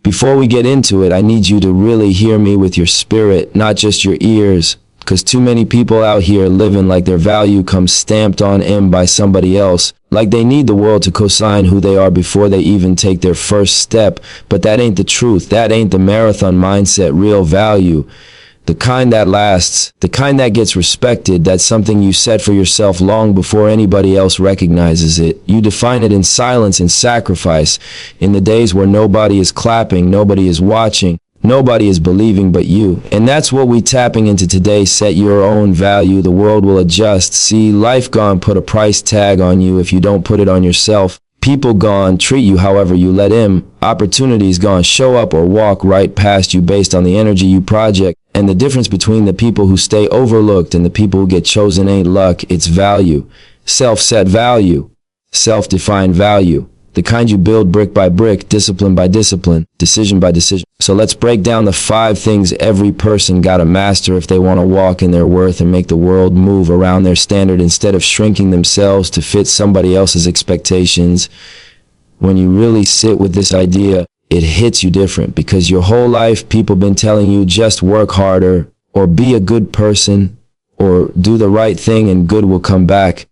Before we get into it, I need you to really hear me with your spirit, not just your ears. Because too many people out here living like their value comes stamped on them by somebody else, like they need the world to co-sign who they are before they even take their first step. But that ain't the truth. That ain't the marathon mindset. Real value, the kind that lasts, the kind that gets respected, that's something you set for yourself long before anybody else recognizes it. You define it in silence and sacrifice, in the days where nobody is clapping, nobody is watching, nobody is believing but you. And that's what we tapping into today. Set your own value. The world will adjust. See, life gone put a price tag on you if you don't put it on yourself. People gone treat you however you let him. Opportunities gone show up or walk right past you based on the energy you project. And the difference between the people who stay overlooked and the people who get chosen ain't luck, it's value. Self-set value. Self-defined value. The kind you build brick by brick, discipline by discipline, decision by decision. So let's break down the 5 things every person gotta master if they want to walk in their worth and make the world move around their standard instead of shrinking themselves to fit somebody else's expectations. When you really sit with this idea, it hits you different, because your whole life people been telling you just work harder, or be a good person, or do the right thing and good will come back.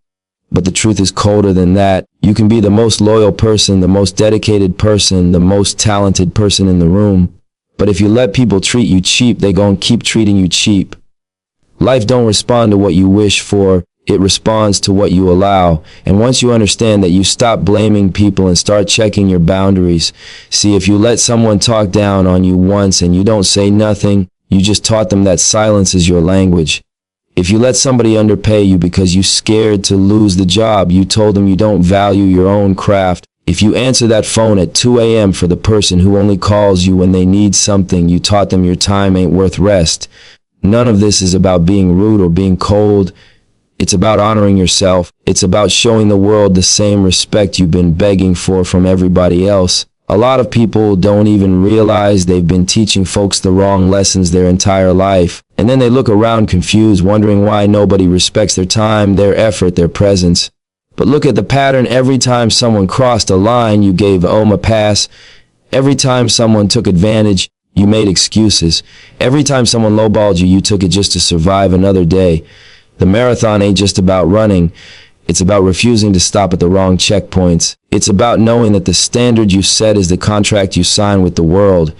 But the truth is colder than that. You can be the most loyal person, the most dedicated person, the most talented person in the room. But if you let people treat you cheap, they gon' keep treating you cheap. Life don't respond to what you wish for. It responds to what you allow. And once you understand that, you stop blaming people and start checking your boundaries. See, if you let someone talk down on you once and you don't say nothing, you just taught them that silence is your language. If you let somebody underpay you because you scared to lose the job, you told them you don't value your own craft. If you answer that phone at 2 a.m. for the person who only calls you when they need something, you taught them your time ain't worth rest. None of this is about being rude or being cold. It's about honoring yourself. It's about showing the world the same respect you've been begging for from everybody else. A lot of people don't even realize they've been teaching folks the wrong lessons their entire life. And then they look around confused, wondering why nobody respects their time, their effort, their presence. But look at the pattern. Every time someone crossed a line, you gave a pass. Every time someone took advantage, you made excuses. Every time someone lowballed you, you took it just to survive another day. The marathon ain't just about running. It's about refusing to stop at the wrong checkpoints. It's about knowing that the standard you set is the contract you sign with the world.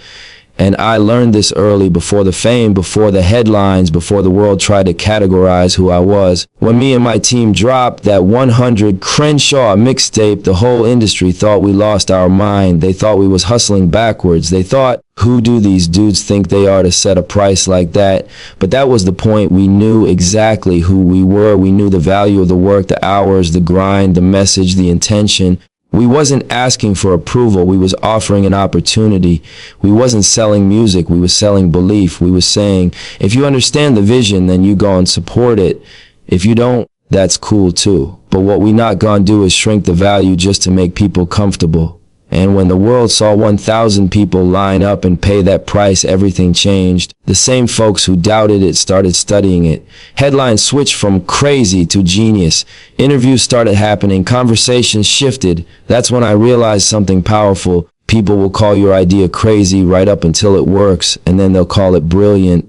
And I learned this early, before the fame, before the headlines, before the world tried to categorize who I was. When me and my team dropped that 100 Crenshaw mixtape, the whole industry thought we lost our mind. They thought we was hustling backwards. They thought, who do these dudes think they are to set a price like that? But that was the point. We knew exactly who we were. We knew the value of the work, the hours, the grind, the message, the intention. We wasn't asking for approval. We was offering an opportunity. We wasn't selling music. We was selling belief. We was saying, if you understand the vision, then you go and support it. If you don't, that's cool too. But what we not gonna do is shrink the value just to make people comfortable. And when the world saw 1,000 people line up and pay that price, everything changed. The same folks who doubted it started studying it. Headlines switched from crazy to genius. Interviews started happening. Conversations shifted. That's when I realized something powerful. People will call your idea crazy right up until it works, and then they'll call it brilliant.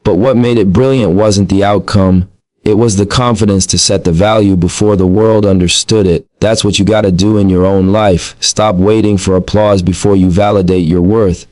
But what made it brilliant wasn't the outcome. It was the confidence to set the value before the world understood it. That's what you gotta do in your own life. Stop waiting for applause before you validate your worth.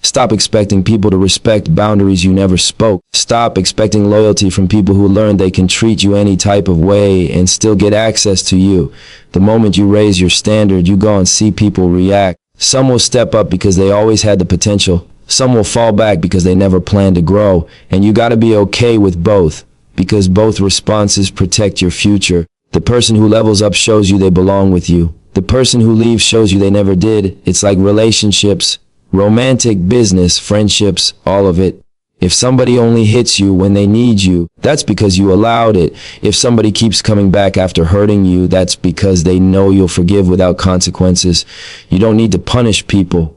Stop expecting people to respect boundaries you never spoke. Stop expecting loyalty from people who learned they can treat you any type of way and still get access to you. The moment you raise your standard, you go and see people react. Some will step up because they always had the potential. Some will fall back because they never planned to grow. And you gotta be okay with both, because both responses protect your future. The person who levels up shows you they belong with you. The person who leaves shows you they never did. It's like relationships, romantic, business, friendships, all of it. If somebody only hits you when they need you, that's because you allowed it. If somebody keeps coming back after hurting you, that's because they know you'll forgive without consequences. You don't need to punish people.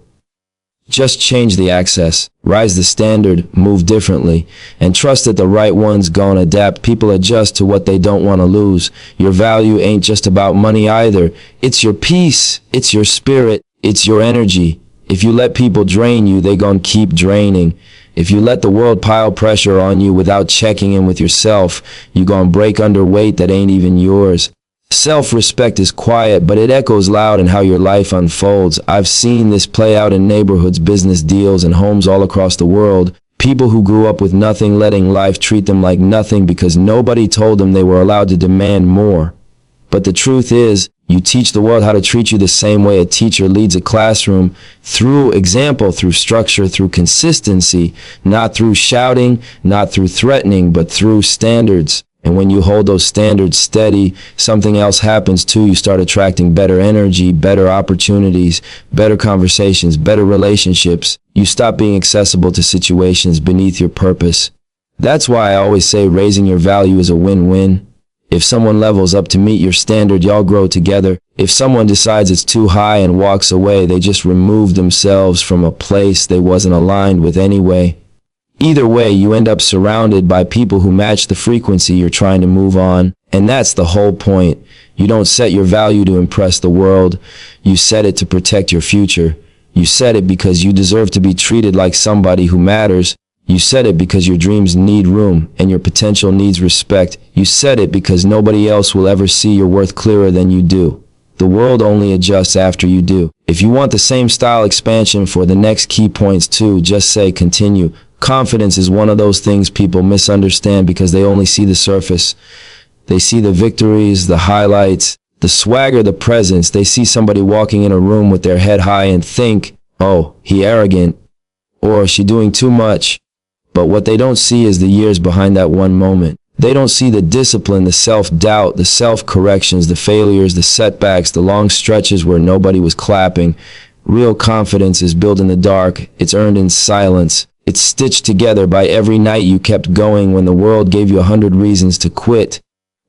Just change the access, rise the standard, move differently, and trust that the right one's gonna adapt. People adjust to what they don't want to lose. Your value ain't just about money either. It's your peace, it's your spirit, it's your energy, If you let people drain you, they gon' keep draining. If you let the world pile pressure on you without checking in with yourself, you gon' break under weight that ain't even yours. Self-respect is quiet, but it echoes loud in how your life unfolds. I've seen this play out in neighborhoods, business deals, and homes all across the world. People who grew up with nothing letting life treat them like nothing because nobody told them they were allowed to demand more. But the truth is, you teach the world how to treat you the same way a teacher leads a classroom, through example, through structure, through consistency, not through shouting, not through threatening, but through standards. And when you hold those standards steady, something else happens too. You start attracting better energy, better opportunities, better conversations, better relationships. You stop being accessible to situations beneath your purpose. That's why I always say raising your value is a win-win. If someone levels up to meet your standard, y'all grow together. If someone decides it's too high and walks away, they just remove themselves from a place they wasn't aligned with anyway. Either way, you end up surrounded by people who match the frequency you're trying to move on. And that's the whole point. You don't set your value to impress the world. You set it to protect your future. You set it because you deserve to be treated like somebody who matters. You set it because your dreams need room and your potential needs respect. You set it because nobody else will ever see your worth clearer than you do. The world only adjusts after you do. If you want the same style expansion for the next key points too, just say continue. Confidence is one of those things people misunderstand because they only see the surface. They see the victories, the highlights, the swagger, the presence. They see somebody walking in a room with their head high and think, oh, he arrogant, or she doing too much. But what they don't see is the years behind that one moment. They don't see the discipline, the self-doubt, the self-corrections, the failures, the setbacks, the long stretches where nobody was clapping. Real confidence is built in the dark. It's earned in silence. It's stitched together by every night you kept going when the world gave you 100 reasons to quit.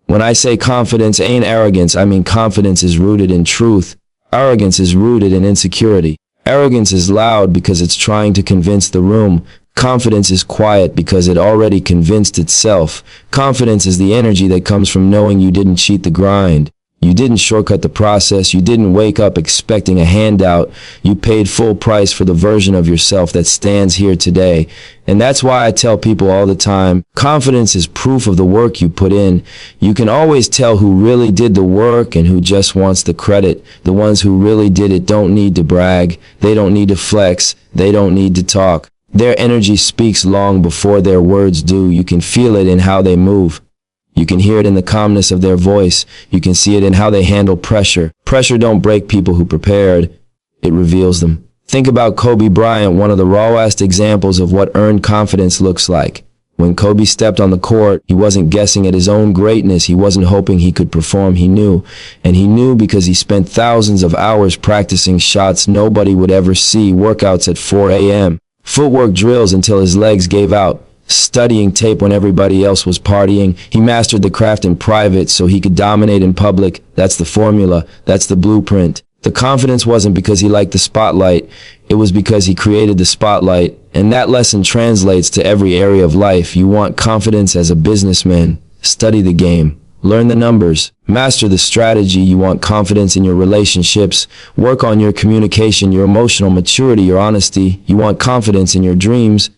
When I say confidence ain't arrogance, I mean confidence is rooted in truth. Arrogance is rooted in insecurity. Arrogance is loud because it's trying to convince the room. Confidence is quiet because it already convinced itself. Confidence is the energy that comes from knowing you didn't cheat the grind. You didn't shortcut the process. You didn't wake up expecting a handout. You paid full price for the version of yourself that stands here today. And that's why I tell people all the time, confidence is proof of the work you put in. You can always tell who really did the work and who just wants the credit. The ones who really did it don't need to brag. They don't need to flex. They don't need to talk. Their energy speaks long before their words do. You can feel it in how they move. You can hear it in the calmness of their voice. You can see it in how they handle pressure. Pressure don't break people who prepared. It reveals them. Think about Kobe Bryant, one of the rawest examples of what earned confidence looks like. When Kobe stepped on the court, he wasn't guessing at his own greatness. He wasn't hoping he could perform. He knew. And he knew because he spent thousands of hours practicing shots nobody would ever see, workouts at 4 a.m., footwork drills until his legs gave out, studying tape when everybody else was partying. He mastered the craft in private so he could dominate in public. That's the formula. That's the blueprint. The confidence wasn't because he liked the spotlight. It was because he created the spotlight. And that lesson translates to every area of life. You want confidence as a businessman. Study the game. Learn the numbers. Master the strategy. You want confidence in your relationships. Work on your communication, your emotional maturity, your honesty. You want confidence in your dreams.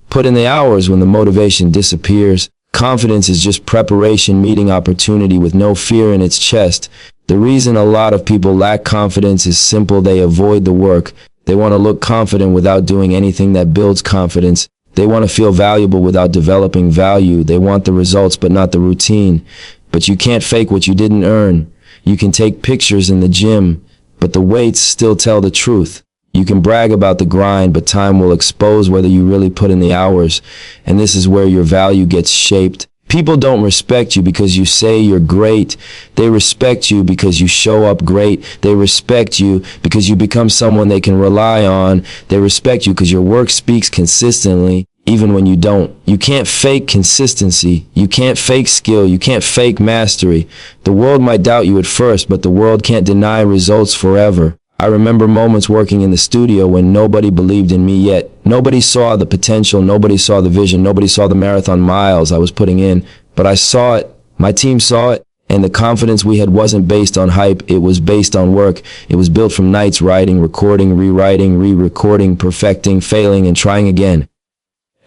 Put in the hours when the motivation disappears. Confidence is just preparation meeting opportunity with no fear in its chest. The reason a lot of people lack confidence is simple. They avoid the work. They want to look confident without doing anything that builds confidence. They want to feel valuable without developing value. They want the results but not the routine. But you can't fake what you didn't earn. You can take pictures in the gym, but the weights still tell the truth. You can brag about the grind, but time will expose whether you really put in the hours. And this is where your value gets shaped. People don't respect you because you say you're great. They respect you because you show up great. They respect you because you become someone they can rely on. They respect you because your work speaks consistently, even when you don't. You can't fake consistency. You can't fake skill. You can't fake mastery. The world might doubt you at first, but the world can't deny results forever. I remember moments working in the studio when nobody believed in me yet. Nobody saw the potential, nobody saw the vision, nobody saw the marathon miles I was putting in, but I saw it, my team saw it, And the confidence we had wasn't based on hype, it was based on work. It was built from nights writing, recording, rewriting, re-recording, perfecting, failing, and trying again.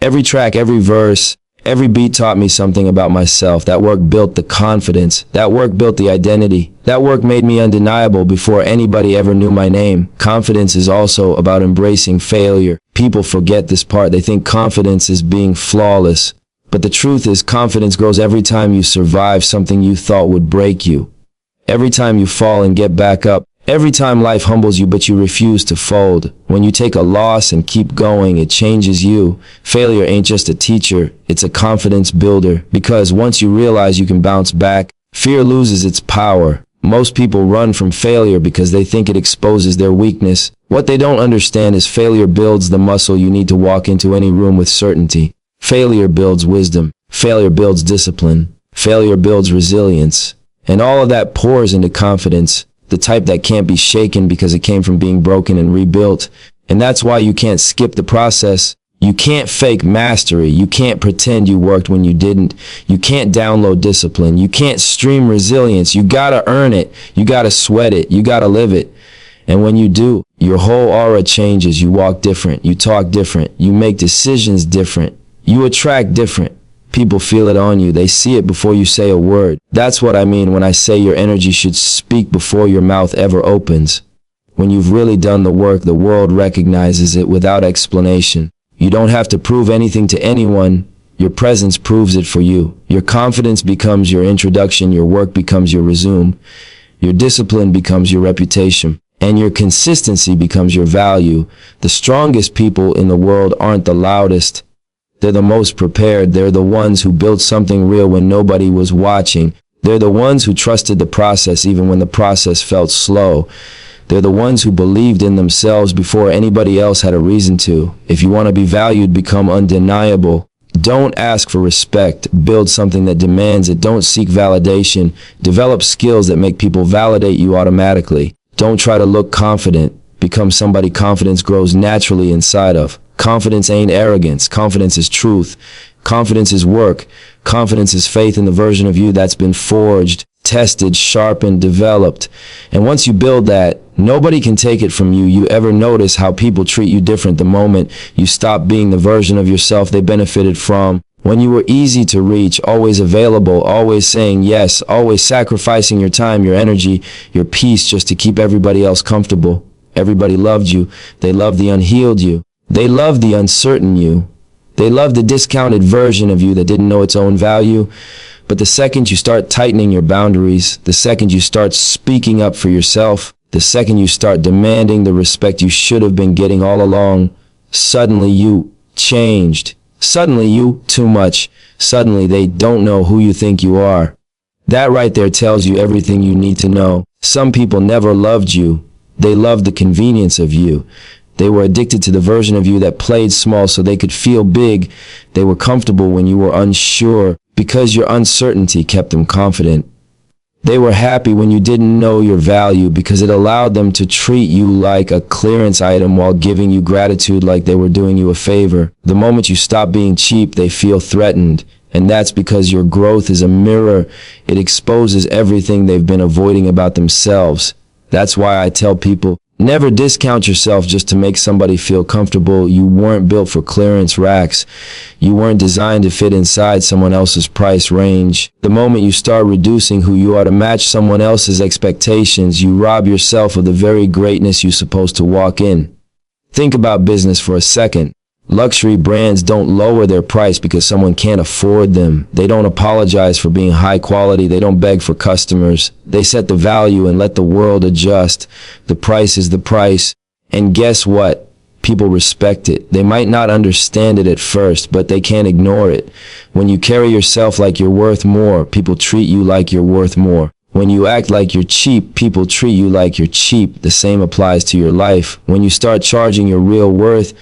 Every track, every verse, every beat taught me something about myself. That work built the confidence. That work built the identity. That work made me undeniable before anybody ever knew my name. Confidence is also about embracing failure. People forget this part. They think confidence is being flawless. But the truth is, confidence grows every time you survive something you thought would break you. Every time you fall and get back up. Every time life humbles you but you refuse to fold. When you take a loss and keep going, it changes you. Failure ain't just a teacher, it's a confidence builder. Because once you realize you can bounce back, fear loses its power. Most people run from failure because they think it exposes their weakness. What they don't understand is failure builds the muscle you need to walk into any room with certainty. Failure builds wisdom. Failure builds discipline. Failure builds resilience. And all of that pours into confidence. The type that can't be shaken because it came from being broken and rebuilt. And that's why you can't skip the process. You can't fake mastery. You can't pretend you worked when you didn't. You can't download discipline. You can't stream resilience. You gotta earn it. You gotta sweat it. You gotta live it. And when you do, your whole aura changes. You walk different. You talk different. You make decisions different. You attract different. People feel it on you. They see it before you say a word. That's what I mean when I say your energy should speak before your mouth ever opens. When you've really done the work, the world recognizes it without explanation. You don't have to prove anything to anyone. Your presence proves it for you. Your confidence becomes your introduction. Your work becomes your resume. Your discipline becomes your reputation. And your consistency becomes your value. The strongest people in the world aren't the loudest. They're the most prepared. They're the ones who built something real when nobody was watching. They're the ones who trusted the process even when the process felt slow. They're the ones who believed in themselves before anybody else had a reason to. If you want to be valued, become undeniable. Don't ask for respect. Build something that demands it. Don't seek validation. Develop skills that make people validate you automatically. Don't try to look confident. Become somebody confidence grows naturally inside of. Confidence ain't arrogance. Confidence is truth. Confidence is work. Confidence is faith in the version of you that's been forged, tested, sharpened, developed. And once you build that, nobody can take it from you. You ever notice how people treat you different the moment you stop being the version of yourself they benefited from? When you were easy to reach, always available, always saying yes, always sacrificing your time, your energy, your peace just to keep everybody else comfortable. Everybody loved you. They loved the unhealed you. They loved the uncertain you. They loved the discounted version of you that didn't know its own value. But the second you start tightening your boundaries, the second you start speaking up for yourself, the second you start demanding the respect you should have been getting all along, suddenly you changed. Suddenly you too much. Suddenly they don't know who you think you are. That right there tells you everything you need to know. Some people never loved you. They loved the convenience of you. They were addicted to the version of you that played small so they could feel big. They were comfortable when you were unsure because your uncertainty kept them confident. They were happy when you didn't know your value because it allowed them to treat you like a clearance item while giving you gratitude like they were doing you a favor. The moment you stop being cheap, they feel threatened. And that's because your growth is a mirror. It exposes everything they've been avoiding about themselves. That's why I tell people, never discount yourself just to make somebody feel comfortable. You weren't built for clearance racks. You weren't designed to fit inside someone else's price range. The moment you start reducing who you are to match someone else's expectations, you rob yourself of the very greatness you're supposed to walk in. Think about business for a second. Luxury brands don't lower their price because someone can't afford them. They don't apologize for being high quality. They don't beg for customers. They set the value and let the world adjust. The price is the price. And guess what? People respect it. They might not understand it at first, but they can't ignore it. When you carry yourself like you're worth more, people treat you like you're worth more. When you act like you're cheap, people treat you like you're cheap. The same applies to your life. When you start charging your real worth,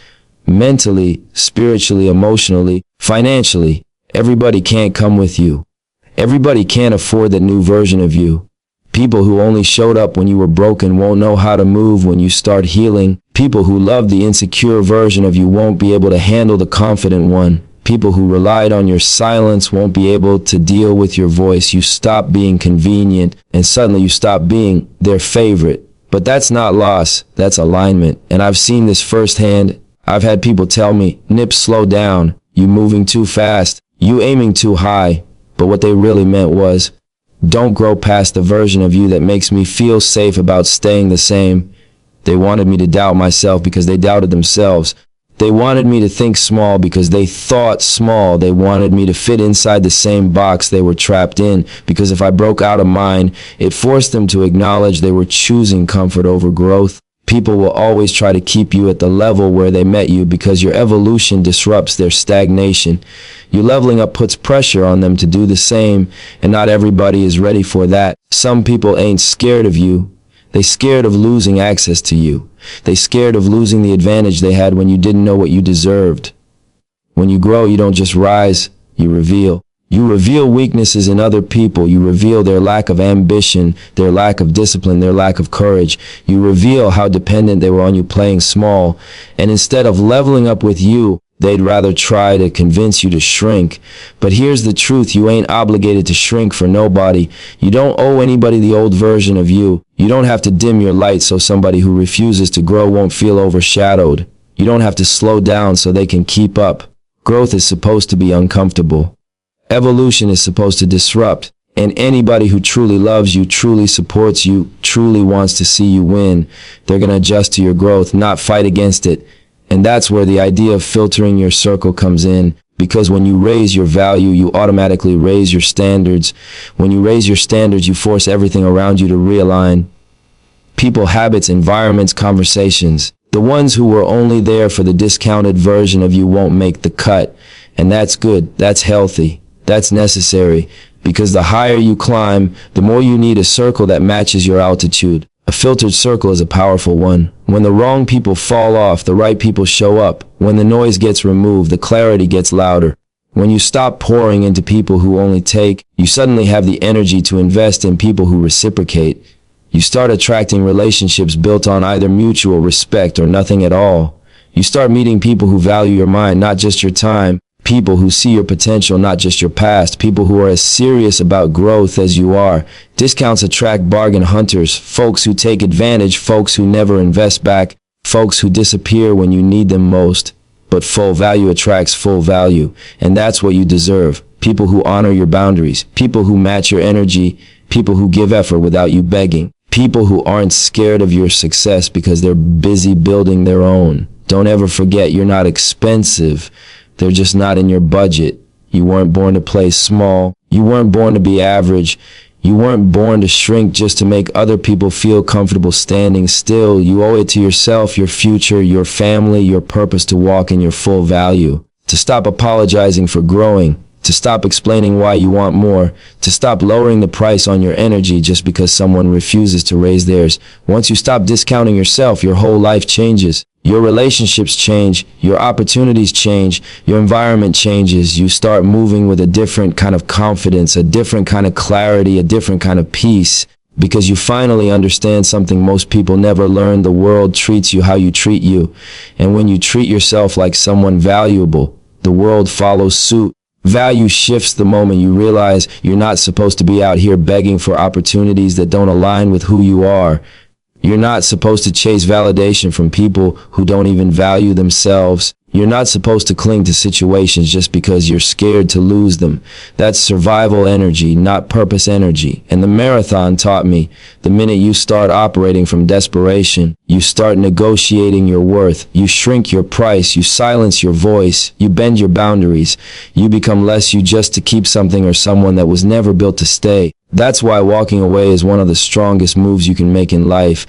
mentally, spiritually, emotionally, financially, everybody can't come with you. Everybody can't afford that new version of you. People who only showed up when you were broken won't know how to move when you start healing. People who love the insecure version of you won't be able to handle the confident one. People who relied on your silence won't be able to deal with your voice. You stop being convenient, and suddenly you stop being their favorite. But that's not loss, that's alignment. And I've seen this firsthand. I've had people tell me, "Nip, slow down. You moving too fast. You aiming too high." But what they really meant was, don't grow past the version of you that makes me feel safe about staying the same. They wanted me to doubt myself because they doubted themselves. They wanted me to think small because they thought small. They wanted me to fit inside the same box they were trapped in, because if I broke out of mine, it forced them to acknowledge they were choosing comfort over growth. People will always try to keep you at the level where they met you because your evolution disrupts their stagnation. Your leveling up puts pressure on them to do the same, and not everybody is ready for that. Some people ain't scared of you. They scared of losing access to you. They scared of losing the advantage they had when you didn't know what you deserved. When you grow, you don't just rise, you reveal. You reveal weaknesses in other people. You reveal their lack of ambition, their lack of discipline, their lack of courage. You reveal how dependent they were on you playing small. And instead of leveling up with you, they'd rather try to convince you to shrink. But here's the truth. You ain't obligated to shrink for nobody. You don't owe anybody the old version of you. You don't have to dim your light so somebody who refuses to grow won't feel overshadowed. You don't have to slow down so they can keep up. Growth is supposed to be uncomfortable. Evolution is supposed to disrupt. And anybody who truly loves you, truly supports you, truly wants to see you win, they're going to adjust to your growth, not fight against it. And that's where the idea of filtering your circle comes in, because when you raise your value, you automatically raise your standards. When you raise your standards, you force everything around you to realign. People, habits, environments, conversations. The ones who were only there for the discounted version of you won't make the cut. And that's good. That's healthy. That's necessary. Because the higher you climb, the more you need a circle that matches your altitude. A filtered circle is a powerful one. When the wrong people fall off, the right people show up. When the noise gets removed, the clarity gets louder. When you stop pouring into people who only take, you suddenly have the energy to invest in people who reciprocate. You start attracting relationships built on either mutual respect or nothing at all. You start meeting people who value your mind, not just your time. People who see your potential, not just your past. People who are as serious about growth as you are. Discounts attract bargain hunters, folks who take advantage, folks who never invest back, folks who disappear when you need them most. But full value attracts full value, and that's what you deserve. People who honor your boundaries, people who match your energy, people who give effort without you begging, people who aren't scared of your success because they're busy building their own. Don't ever forget, you're not expensive. They're just not in your budget. You weren't born to play small. You weren't born to be average. You weren't born to shrink just to make other people feel comfortable standing still. You owe it to yourself, your future, your family, your purpose to walk in your full value. To stop apologizing for growing. To stop explaining why you want more. To stop lowering the price on your energy just because someone refuses to raise theirs. Once you stop discounting yourself, your whole life changes. Your relationships change, your opportunities change, your environment changes. You start moving with a different kind of confidence, a different kind of clarity, a different kind of peace, because you finally understand something most people never learn. The world treats you how you treat you. And when you treat yourself like someone valuable, the world follows suit. Value shifts the moment you realize you're not supposed to be out here begging for opportunities that don't align with who you are. You're not supposed to chase validation from people who don't even value themselves. You're not supposed to cling to situations just because you're scared to lose them. That's survival energy, not purpose energy. And the marathon taught me, the minute you start operating from desperation, you start negotiating your worth. You shrink your price. You silence your voice. You bend your boundaries. You become less you just to keep something or someone that was never built to stay. That's why walking away is one of the strongest moves you can make in life.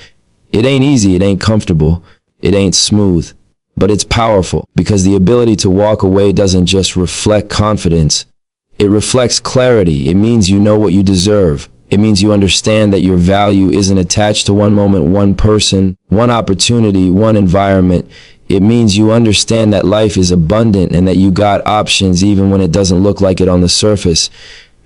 It ain't easy. It ain't comfortable. It ain't smooth. But it's powerful, because the ability to walk away doesn't just reflect confidence. It reflects clarity. It means you know what you deserve. It means you understand that your value isn't attached to one moment, one person, one opportunity, one environment. It means you understand that life is abundant and that you got options even when it doesn't look like it on the surface.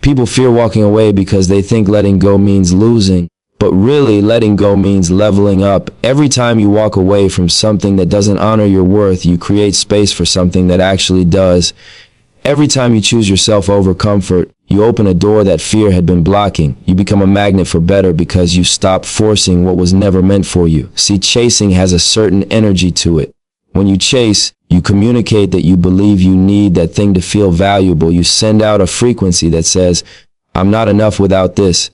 People fear walking away because they think letting go means losing. But really, letting go means leveling up. Every time you walk away from something that doesn't honor your worth, you create space for something that actually does. Every time you choose yourself over comfort, you open a door that fear had been blocking. You become a magnet for better because you stop forcing what was never meant for you. See, chasing has a certain energy to it. When you chase, you communicate that you believe you need that thing to feel valuable. You send out a frequency that says, I'm not enough without this.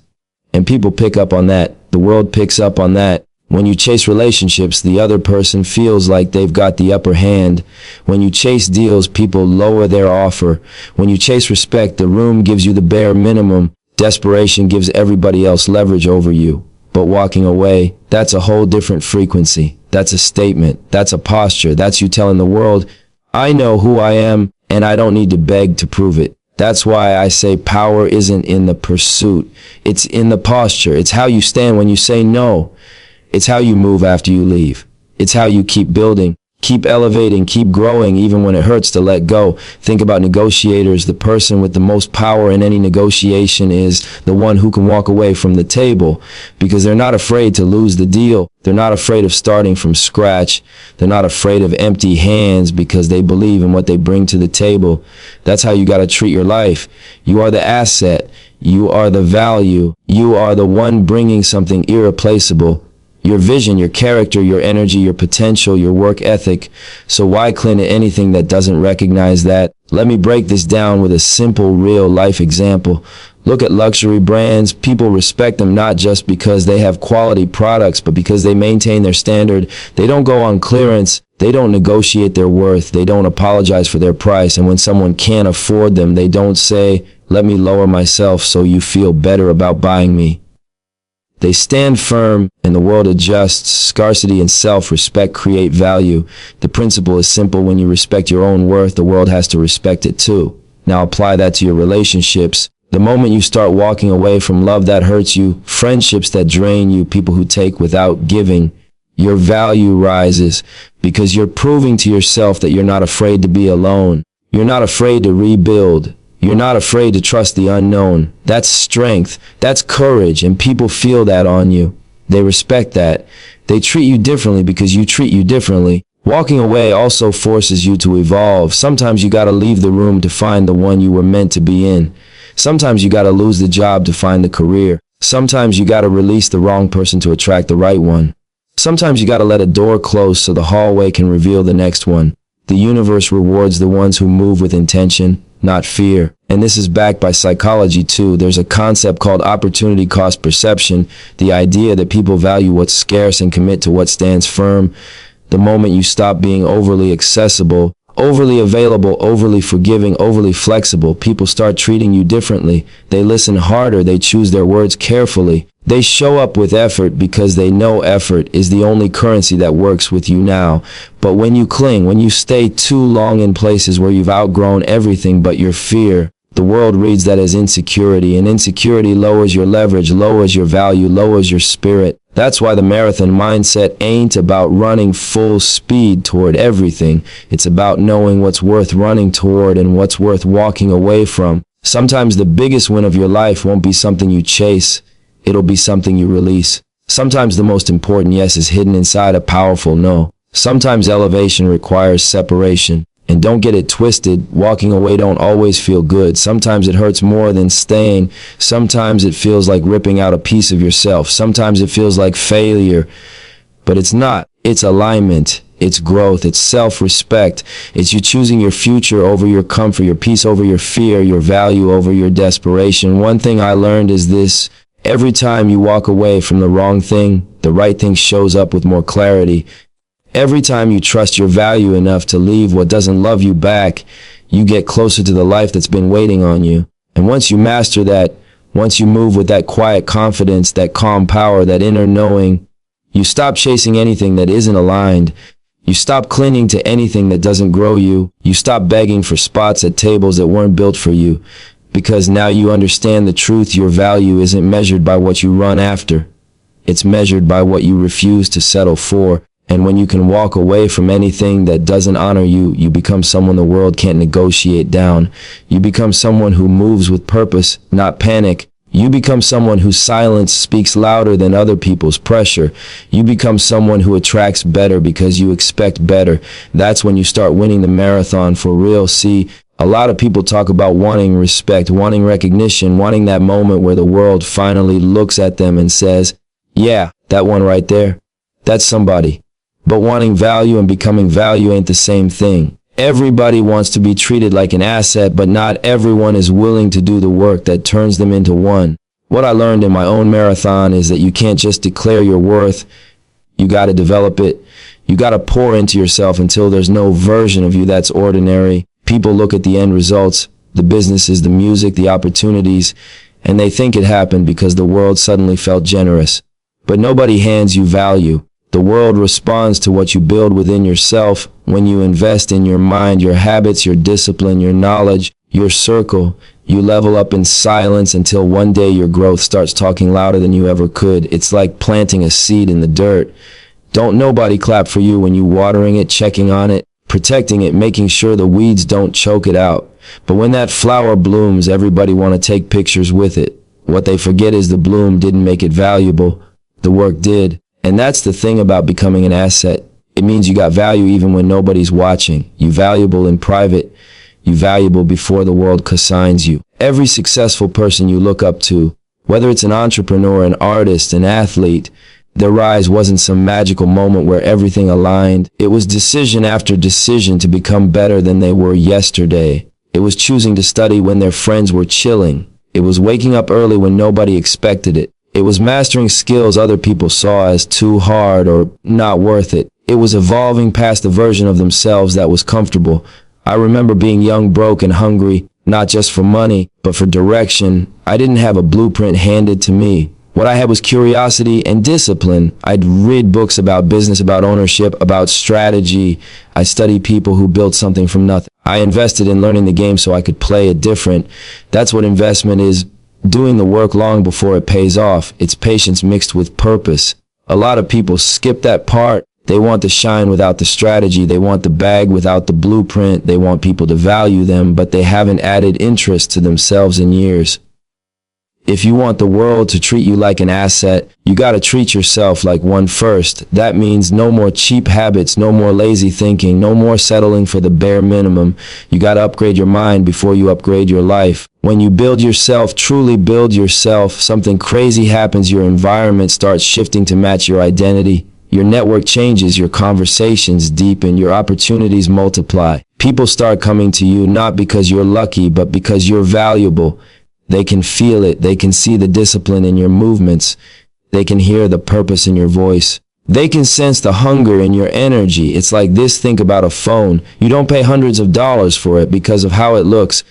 And people pick up on that. The world picks up on that. When you chase relationships, the other person feels like they've got the upper hand. When you chase deals, people lower their offer. When you chase respect, the room gives you the bare minimum. Desperation gives everybody else leverage over you. But walking away, that's a whole different frequency. That's a statement. That's a posture. That's you telling the world, I know who I am, and I don't need to beg to prove it. That's why I say power isn't in the pursuit. It's in the posture. It's how you stand when you say no. It's how you move after you leave. It's how you keep building, keep elevating, keep growing, even when it hurts to let go. Think about negotiators. The person with the most power in any negotiation is the one who can walk away from the table because they're not afraid to lose the deal. They're not afraid of starting from scratch. They're not afraid of empty hands because they believe in what they bring to the table. That's how you got to treat your life. You are the asset. You are the value. You are the one bringing something irreplaceable. Your vision, your character, your energy, your potential, your work ethic. So why cling to anything that doesn't recognize that? Let me break this down with a simple real life example. Look at luxury brands. People respect them not just because they have quality products, but because they maintain their standard. They don't go on clearance. They don't negotiate their worth. They don't apologize for their price. And when someone can't afford them, they don't say, let me lower myself so you feel better about buying me. They stand firm and the world adjusts. Scarcity and self-respect create value. The principle is simple. When you respect your own worth, the world has to respect it too. Now apply that to your relationships. The moment you start walking away from love that hurts you, friendships that drain you, people who take without giving, your value rises because you're proving to yourself that you're not afraid to be alone. You're not afraid to rebuild. You're not afraid to trust the unknown. That's strength. That's courage. And people feel that on you. They respect that. They treat you differently because you treat you differently. Walking away also forces you to evolve. Sometimes you gotta leave the room to find the one you were meant to be in. Sometimes you gotta lose the job to find the career. Sometimes you gotta release the wrong person to attract the right one. Sometimes you gotta let a door close so the hallway can reveal the next one. The universe rewards the ones who move with intention, not fear. And this is backed by psychology too. There's a concept called opportunity cost perception, the idea that people value what's scarce and commit to what stands firm. The moment you stop being overly accessible, overly available, overly forgiving, overly flexible, people start treating you differently. They listen harder, they choose their words carefully. They show up with effort because they know effort is the only currency that works with you now. But when you cling, when you stay too long in places where you've outgrown everything but your fear, the world reads that as insecurity, and insecurity lowers your leverage, lowers your value, lowers your spirit. That's why the marathon mindset ain't about running full speed toward everything. It's about knowing what's worth running toward and what's worth walking away from. Sometimes the biggest win of your life won't be something you chase. It'll be something you release. Sometimes the most important yes is hidden inside a powerful no. Sometimes elevation requires separation. And don't get it twisted, walking away don't always feel good. Sometimes it hurts more than staying. Sometimes it feels like ripping out a piece of yourself. Sometimes it feels like failure. But it's not. It's alignment. It's growth. It's self-respect. It's you choosing your future over your comfort, your peace over your fear, your value over your desperation. One thing I learned is this. Every time you walk away from the wrong thing, the right thing shows up with more clarity. Every time you trust your value enough to leave what doesn't love you back, you get closer to the life that's been waiting on you. And once you master that, once you move with that quiet confidence, that calm power, that inner knowing, you stop chasing anything that isn't aligned. You stop clinging to anything that doesn't grow you. You stop begging for spots at tables that weren't built for you. Because now you understand the truth. Your value isn't measured by what you run after. It's measured by what you refuse to settle for. And when you can walk away from anything that doesn't honor you, you become someone the world can't negotiate down. You become someone who moves with purpose, not panic. You become someone whose silence speaks louder than other people's pressure. You become someone who attracts better because you expect better. That's when you start winning the marathon for real. See, A lot of people talk about wanting respect, wanting recognition, wanting that moment where the world finally looks at them and says, yeah, that one right there, that's somebody. But wanting value and becoming value ain't the same thing. Everybody wants to be treated like an asset, but not everyone is willing to do the work that turns them into one. What I learned in my own marathon is that you can't just declare your worth. You got to develop it. You got to pour into yourself until there's no version of you that's ordinary. People look at the end results, the businesses, the music, the opportunities, and they think it happened because the world suddenly felt generous. But nobody hands you value. The world responds to what you build within yourself. When you invest in your mind, your habits, your discipline, your knowledge, your circle, you level up in silence until one day your growth starts talking louder than you ever could. It's like planting a seed in the dirt. Don't nobody clap for you when you watering it, checking on it, protecting it, making sure the weeds don't choke it out. But when that flower blooms, everybody want to take pictures with it. What they forget is the bloom didn't make it valuable. The work did. And that's the thing about becoming an asset. It means you got value even when nobody's watching. You valuable in private. You valuable before the world consigns you. Every successful person you look up to, whether it's an entrepreneur, an artist, an athlete, their rise wasn't some magical moment where everything aligned. It was decision after decision to become better than they were yesterday. It was choosing to study when their friends were chilling. It was waking up early when nobody expected it. It was mastering skills other people saw as too hard or not worth it. It was evolving past the version of themselves that was comfortable. I remember being young, broke, and hungry, not just for money, but for direction. I didn't have a blueprint handed to me. What I had was curiosity and discipline. I'd read books about business, about ownership, about strategy. I studied people who built something from nothing. I invested in learning the game so I could play it different. That's what investment is. Doing the work long before it pays off. It's patience mixed with purpose. A lot of people skip that part. They want the shine without the strategy. They want the bag without the blueprint. They want people to value them, but they haven't added interest to themselves in years. If you want the world to treat you like an asset, you gotta treat yourself like one first. That means no more cheap habits, no more lazy thinking, no more settling for the bare minimum. You gotta upgrade your mind before you upgrade your life. When you build yourself, truly build yourself, something crazy happens. Your environment starts shifting to match your identity. Your network changes, your conversations deepen, your opportunities multiply. People start coming to you not because you're lucky, but because you're valuable. They can feel it. They can see the discipline in your movements. They can hear the purpose in your voice. They can sense the hunger in your energy. It's like this. Think about a phone. You don't pay hundreds of dollars for it because of how it looks.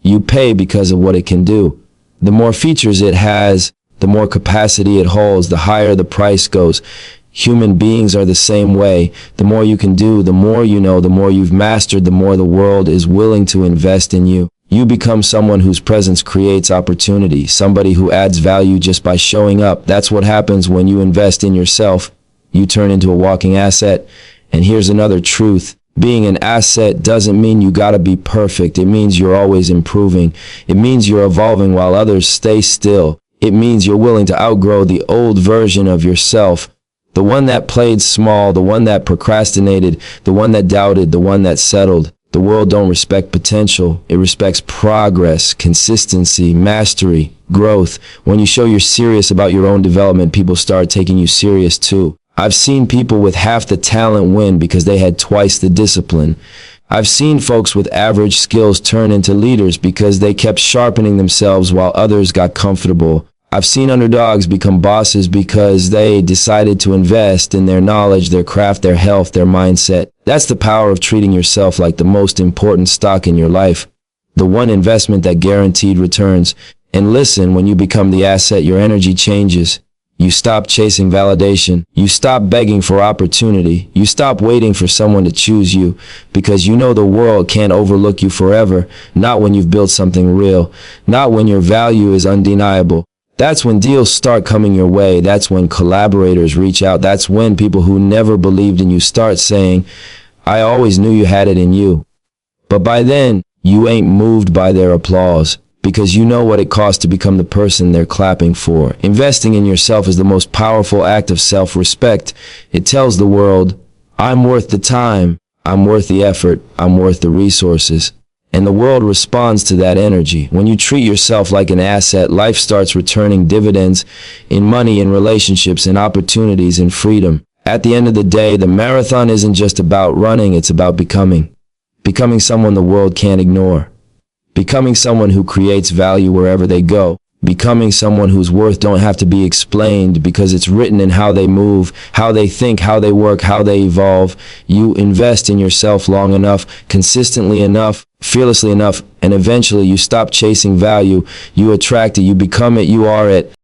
You pay because of what it can do. The more features it has, the more capacity it holds, the higher the price goes. Human beings are the same way. The more you can do, the more you know, the more you've mastered, the more the world is willing to invest in you. You become someone whose presence creates opportunity, somebody who adds value just by showing up. That's what happens when you invest in yourself. You turn into a walking asset. And here's another truth. Being an asset doesn't mean you gotta be perfect. It means you're always improving. It means you're evolving while others stay still. It means you're willing to outgrow the old version of yourself. The one that played small, the one that procrastinated, the one that doubted, the one that settled. The world don't respect potential. It respects progress, consistency, mastery, growth. When you show you're serious about your own development, people start taking you serious too. I've seen people with half the talent win because they had twice the discipline. I've seen folks with average skills turn into leaders because they kept sharpening themselves while others got comfortable. I've seen underdogs become bosses because they decided to invest in their knowledge, their craft, their health, their mindset. That's the power of treating yourself like the most important stock in your life. The one investment that guaranteed returns. And listen, when you become the asset, your energy changes. You stop chasing validation. You stop begging for opportunity. You stop waiting for someone to choose you because you know the world can't overlook you forever. Not when you've built something real. Not when your value is undeniable. That's when deals start coming your way. That's when collaborators reach out. That's when people who never believed in you start saying, I always knew you had it in you. But by then, you ain't moved by their applause because you know what it costs to become the person they're clapping for. Investing in yourself is the most powerful act of self-respect. It tells the world, I'm worth the time. I'm worth the effort. I'm worth the resources. And the world responds to that energy. When you treat yourself like an asset, life starts returning dividends in money, in relationships, in opportunities, in freedom. At the end of the day, the marathon isn't just about running, it's about becoming. Becoming someone the world can't ignore. Becoming someone who creates value wherever they go. Becoming someone whose worth don't have to be explained because it's written in how they move, how they think, how they work, how they evolve. You invest in yourself long enough, consistently enough, fearlessly enough, and eventually you stop chasing value. You attract it, you become it, you are it.